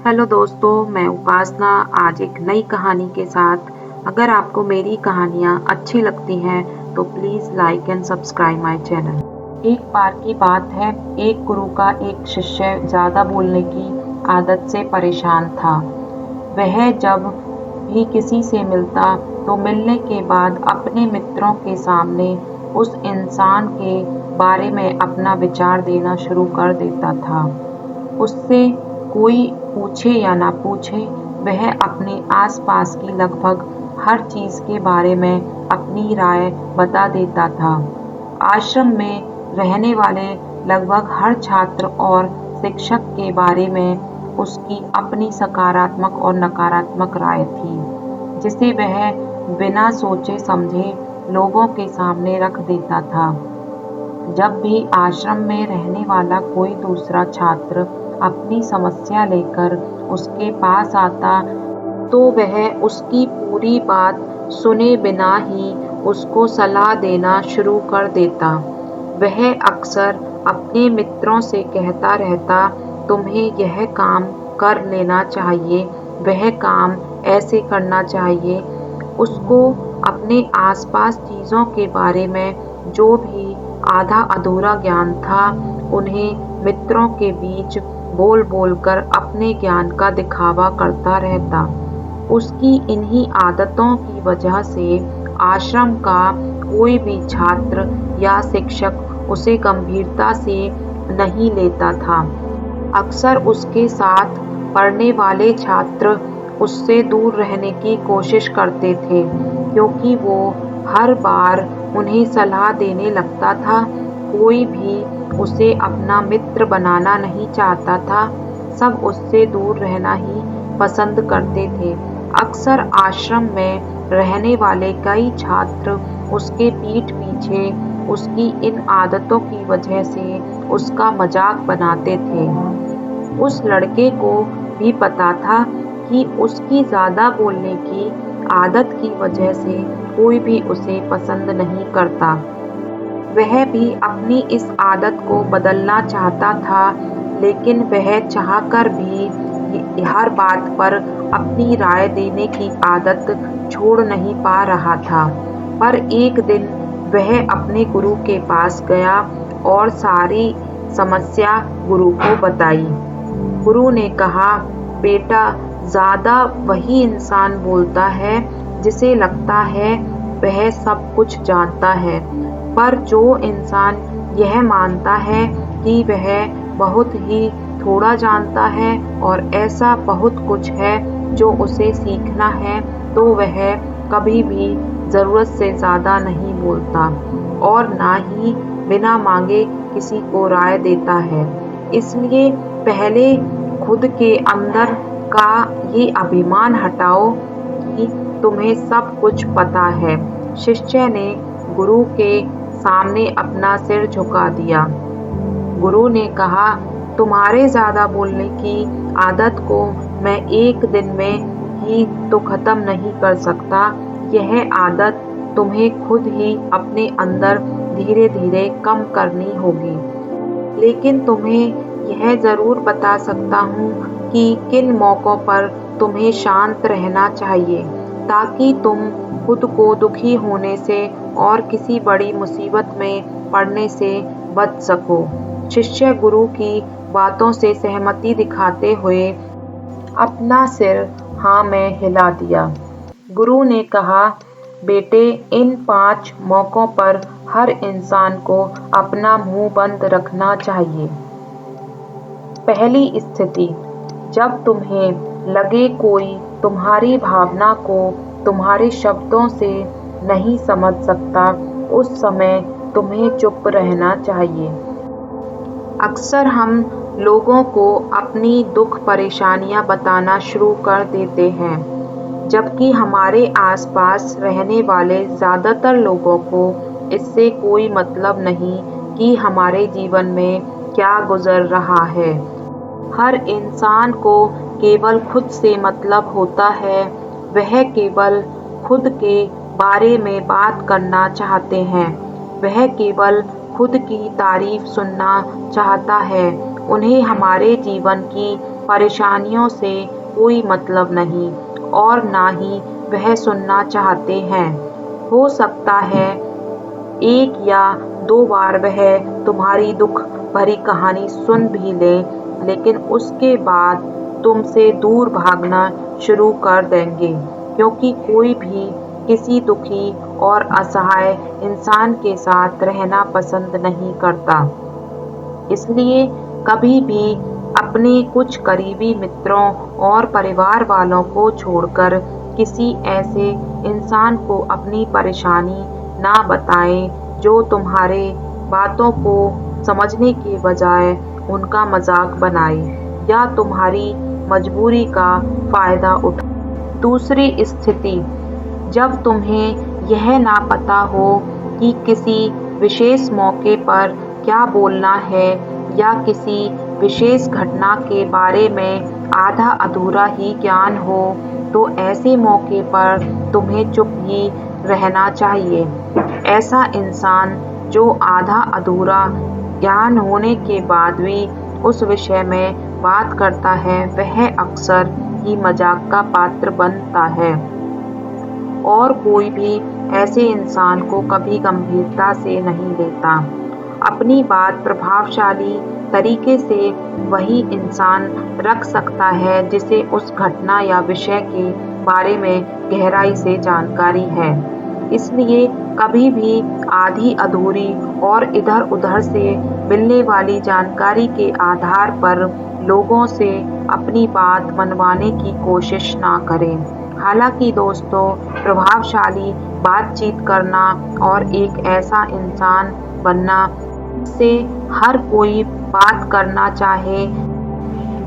Hello दोस्तों, मैं उपासना आज एक नई कहानी के साथ। अगर आपको मेरी कहानियाँ अच्छी लगती हैं तो please like and subscribe my channel. एक बार की बात है, एक गुरु का एक शिष्य ज़्यादा बोलने की आदत से परेशान था। वह जब भी किसी से मिलता तो मिलने के बाद अपने मित्रों के सामने उस इंसान के बारे में अपना विचार देना शुरू कर देता था। उससे कोई पूछे या ना पूछे, वह अपने आसपास की लगभग हर चीज़ के बारे में अपनी राय बता देता था। आश्रम में रहने वाले लगभग हर छात्र और शिक्षक के बारे में उसकी अपनी सकारात्मक और नकारात्मक राय थी, जिसे वह बिना सोचे समझे लोगों के सामने रख देता था। जब भी आश्रम में रहने वाला कोई दूसरा छात्र अपनी समस्या लेकर उसके पास आता तो वह उसकी पूरी बात सुने बिना ही उसको सलाह देना शुरू कर देता। वह अक्सर अपने मित्रों से कहता रहता, तुम्हें यह काम कर लेना चाहिए, वह काम ऐसे करना चाहिए। उसको अपने आसपास चीज़ों के बारे में जो भी आधा अधूरा ज्ञान था, उन्हें मित्रों के बीच बोल बोल कर अपने ज्ञान का दिखावा करता रहता। उसकी इन्हीं आदतों की वजह से आश्रम का कोई भी छात्र या शिक्षक उसे गंभीरता से नहीं लेता था। अक्सर उसके साथ पढ़ने वाले छात्र उससे दूर रहने की कोशिश करते थे, क्योंकि वो हर बार उन्हें सलाह देने लगता था। कोई भी उसे अपना मित्र बनाना नहीं चाहता था, सब उससे दूर रहना ही पसंद करते थे। अक्सर आश्रम में रहने वाले कई छात्र उसके पीठ पीछे उसकी इन आदतों की वजह से उसका मजाक बनाते थे। उस लड़के को भी पता था कि उसकी ज़्यादा बोलने की आदत की वजह से कोई भी उसे पसंद नहीं करता। वह भी अपनी इस आदत को बदलना चाहता था, लेकिन वह चाहकर भी हर बात पर अपनी राय देने की आदत छोड़ नहीं पा रहा था। पर एक दिन वह अपने गुरु के पास गया और सारी समस्या गुरु को बताई। गुरु ने कहा, बेटा, ज़्यादा वही इंसान बोलता है जिसे लगता है वह सब कुछ जानता है, पर जो इंसान यह मानता है कि वह बहुत ही थोड़ा जानता है और ऐसा बहुत कुछ है जो उसे सीखना है, तो वह कभी भी ज़रूरत से ज़्यादा नहीं बोलता और ना ही बिना मांगे किसी को राय देता है। इसलिए पहले खुद के अंदर का ये अभिमान हटाओ कि तुम्हें सब कुछ पता है। शिष्य ने गुरु के सामने अपना सिर झुका दिया। गुरु ने कहा, तुम्हारे ज़्यादा बोलने की आदत को मैं एक दिन में ही तो ख़त्म नहीं कर सकता। यह आदत तुम्हें खुद ही अपने अंदर धीरे धीरे कम करनी होगी। लेकिन तुम्हें यह ज़रूर बता सकता हूँ कि किन मौक़ों पर तुम्हें शांत रहना चाहिए, ताकि तुम खुद को दुखी होने से और किसी बड़ी मुसीबत में पड़ने से बच सको। शिष्य गुरु की बातों से सहमति दिखाते हुए अपना सिर हाँ में हिला दिया। गुरु ने कहा, बेटे, इन 5 मौक़ों पर हर इंसान को अपना मुंह बंद रखना चाहिए। पहली स्थिति, जब तुम्हें लगे कोई तुम्हारी भावना को तुम्हारे शब्दों से नहीं समझ सकता, उस समय तुम्हें चुप रहना चाहिए। अक्सर हम लोगों को अपनी दुख परेशानियां बताना शुरू कर देते हैं, जबकि हमारे आसपास रहने वाले ज़्यादातर लोगों को इससे कोई मतलब नहीं कि हमारे जीवन में क्या गुजर रहा है। हर इंसान को केवल खुद से मतलब होता है। वह केवल खुद के बारे में बात करना चाहते हैं। वह केवल खुद की तारीफ सुनना चाहता है। उन्हें हमारे जीवन की परेशानियों से कोई मतलब नहीं और ना ही वह सुनना चाहते हैं। हो सकता है 1 या 2 बार वह तुम्हारी दुख भरी कहानी सुन भी ले, लेकिन उसके बाद तुमसे दूर भागना शुरू कर देंगे, क्योंकि कोई भी किसी दुखी और असहाय इंसान के साथ रहना पसंद नहीं करता। इसलिए कभी भी अपने कुछ करीबी मित्रों और परिवार वालों को छोड़कर किसी ऐसे इंसान को अपनी परेशानी ना बताएं जो तुम्हारे बातों को समझने के बजाय उनका मजाक बनाए या तुम्हारी मजबूरी का फायदा उठाए। दूसरी स्थिति, जब तुम्हें यह ना पता हो कि किसी विशेष मौके पर क्या बोलना है या किसी विशेष घटना के बारे में आधा अधूरा ही ज्ञान हो, तो ऐसे मौके पर तुम्हें चुप ही रहना चाहिए। ऐसा इंसान जो आधा अधूरा ज्ञान होने के बाद भी उस विषय में बात करता है, वह अक्सर ही मजाक का पात्र बनता है और कोई भी ऐसे इंसान को कभी गंभीरता से नहीं लेता। अपनी बात प्रभावशाली तरीके से वही इंसान रख सकता है जिसे उस घटना या विषय के बारे में गहराई से जानकारी है। इसलिए कभी भी आधी अधूरी और इधर उधर से मिलने वाली जानकारी के आधार पर लोगों से अपनी बात मनवाने की कोशिश ना करें। हालांकि दोस्तों, प्रभावशाली बातचीत करना और एक ऐसा इंसान बनना जिससे हर कोई बात करना चाहे,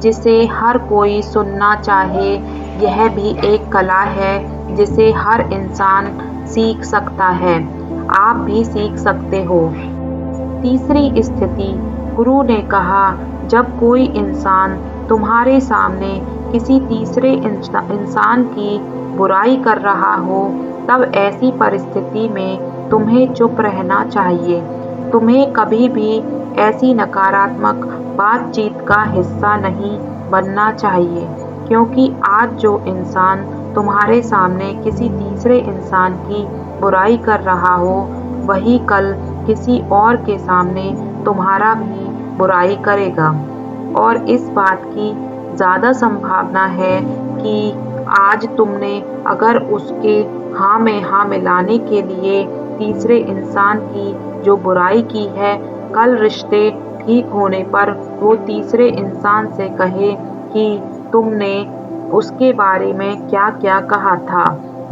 जिसे हर कोई सुनना चाहे, यह भी एक कला है जिसे हर इंसान सीख सकता है। आप भी सीख सकते हो। तीसरी स्थिति, गुरु ने कहा, जब कोई इंसान तुम्हारे सामने किसी तीसरे इंसान की बुराई कर रहा हो, तब ऐसी परिस्थिति में तुम्हें चुप रहना चाहिए। तुम्हें कभी भी ऐसी नकारात्मक बातचीत का हिस्सा नहीं बनना चाहिए, क्योंकि आज जो इंसान तुम्हारे सामने किसी तीसरे इंसान की बुराई कर रहा हो, वही कल किसी और के सामने तुम्हारा भी बुराई करेगा। और इस बात की ज़्यादा संभावना है कि आज तुमने अगर उसके हाँ में हाँ मिलाने के लिए तीसरे इंसान की जो बुराई की है, कल रिश्ते ठीक होने पर वो तीसरे इंसान से कहे कि तुमने उसके बारे में क्या क्या कहा था,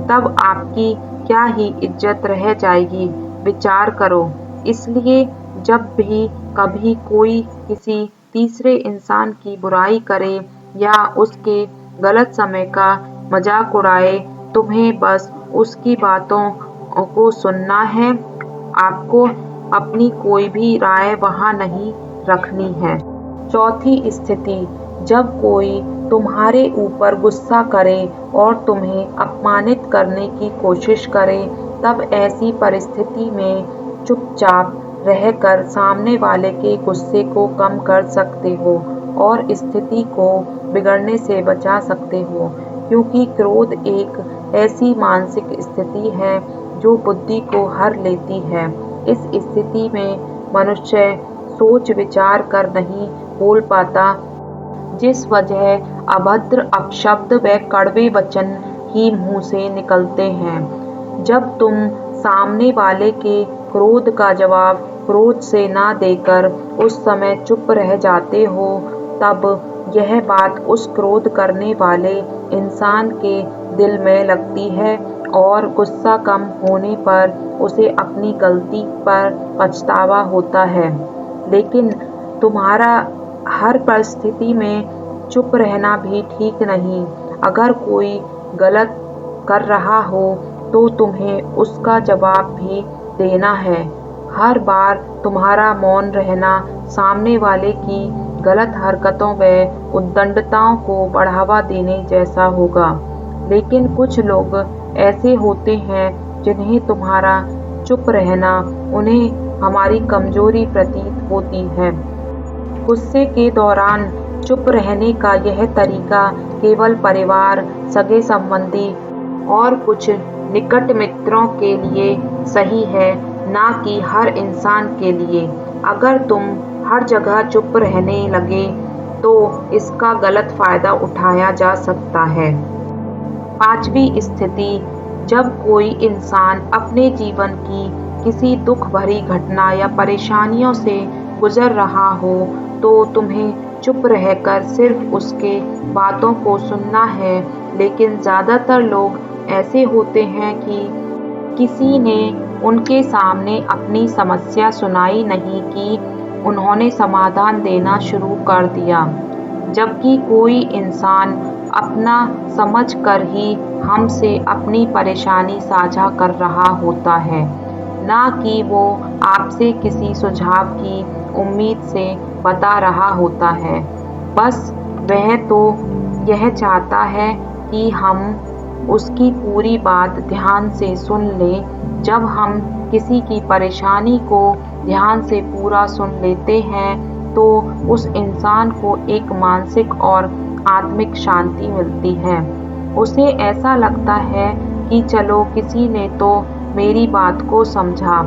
तब आपकी क्या ही इज्जत रह जाएगी। विचार करो। इसलिए जब भी कभी कोई किसी तीसरे इंसान की बुराई करे या उसके गलत समय का मजाक उड़ाए, तुम्हें बस उसकी बातों को सुनना है। आपको अपनी कोई भी राय वहाँ नहीं रखनी है। चौथी स्थिति, जब कोई तुम्हारे ऊपर गुस्सा करे और तुम्हें अपमानित करने की कोशिश करे, तब ऐसी परिस्थिति में चुपचाप रहकर सामने वाले के गुस्से को कम कर सकते हो और स्थिति को बिगड़ने से बचा सकते हो, क्योंकि क्रोध एक ऐसी मानसिक स्थिति है जो बुद्धि को हर लेती है। इस स्थिति में मनुष्य सोच विचार कर नहीं बोल पाता, जिस वजह अभद्र अपशब्द व कड़वे वचन ही मुंह से निकलते हैं। जब तुम सामने वाले के क्रोध का जवाब क्रोध से ना देकर उस समय चुप रह जाते हो, तब यह बात उस क्रोध करने वाले इंसान के दिल में लगती है और गुस्सा कम होने पर उसे अपनी गलती पर पछतावा होता है। लेकिन तुम्हारा हर परिस्थिति में चुप रहना भी ठीक नहीं। अगर कोई गलत कर रहा हो तो तुम्हें उसका जवाब भी देना है। हर बार तुम्हारा मौन रहना सामने वाले की गलत हरकतों व उद्दंडताओं को बढ़ावा देने जैसा होगा। लेकिन कुछ लोग ऐसे होते हैं जिन्हें तुम्हारा चुप रहना उन्हें हमारी कमजोरी प्रतीत होती है। गुस्से के दौरान चुप रहने का यह तरीका केवल परिवार, सगे संबंधी और कुछ निकट मित्रों के लिए सही है, ना कि हर इंसान के लिए। अगर तुम हर जगह चुप रहने लगे तो इसका गलत फायदा उठाया जा सकता है। 5वीं स्थिति, जब कोई इंसान अपने जीवन की किसी दुख भरी घटना या परेशानियों से गुजर रहा हो तो तुम्हें चुप रहकर सिर्फ उसके बातों को सुनना है। लेकिन ज़्यादातर लोग ऐसे होते हैं कि किसी ने उनके सामने अपनी समस्या सुनाई नहीं कि उन्होंने समाधान देना शुरू कर दिया, जबकि कोई इंसान अपना समझकर ही हमसे अपनी परेशानी साझा कर रहा होता है, ना कि वो आपसे किसी सुझाव की उम्मीद से बता रहा होता है। बस वह तो यह चाहता है कि हम उसकी पूरी बात ध्यान से सुन लें। जब हम किसी की परेशानी को ध्यान से पूरा सुन लेते हैं तो उस इंसान को एक मानसिक और आत्मिक शांति मिलती है। उसे ऐसा लगता है कि चलो किसी ने तो मेरी बात को समझा।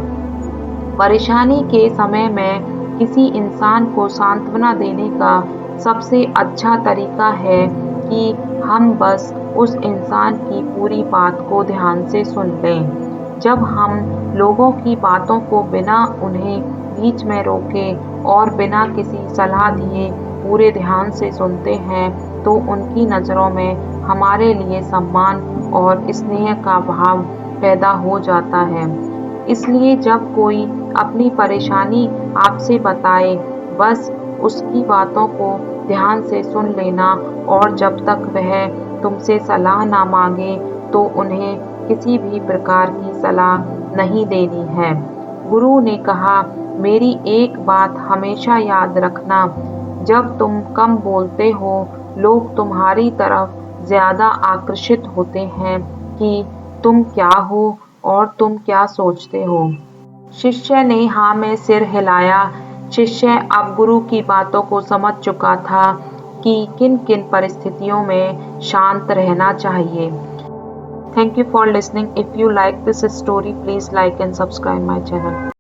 परेशानी के समय में किसी इंसान को सांत्वना देने का सबसे अच्छा तरीका है कि हम बस उस इंसान की पूरी बात को ध्यान से सुन लें। जब हम लोगों की बातों को बिना उन्हें बीच में रोके और बिना किसी सलाह दिए पूरे ध्यान से सुनते हैं तो उनकी नज़रों में हमारे लिए सम्मान और स्नेह का भाव पैदा हो जाता है। इसलिए जब कोई अपनी परेशानी आपसे बताए, बस उसकी बातों को ध्यान से सुन लेना और जब तक वह तुमसे सलाह ना मांगे तो उन्हें किसी भी प्रकार की सलाह नहीं देनी है। गुरु ने कहा, मेरी एक बात हमेशा याद रखना, जब तुम कम बोलते हो लोग तुम्हारी तरफ ज़्यादा आकर्षित होते हैं कि तुम क्या हो और तुम क्या सोचते हो। शिष्य ने हाँ में सिर हिलाया। शिष्य अब गुरु की बातों को समझ चुका था कि किन किन परिस्थितियों में शांत रहना चाहिए। Thank you for listening. If you like this story, please like and subscribe my channel.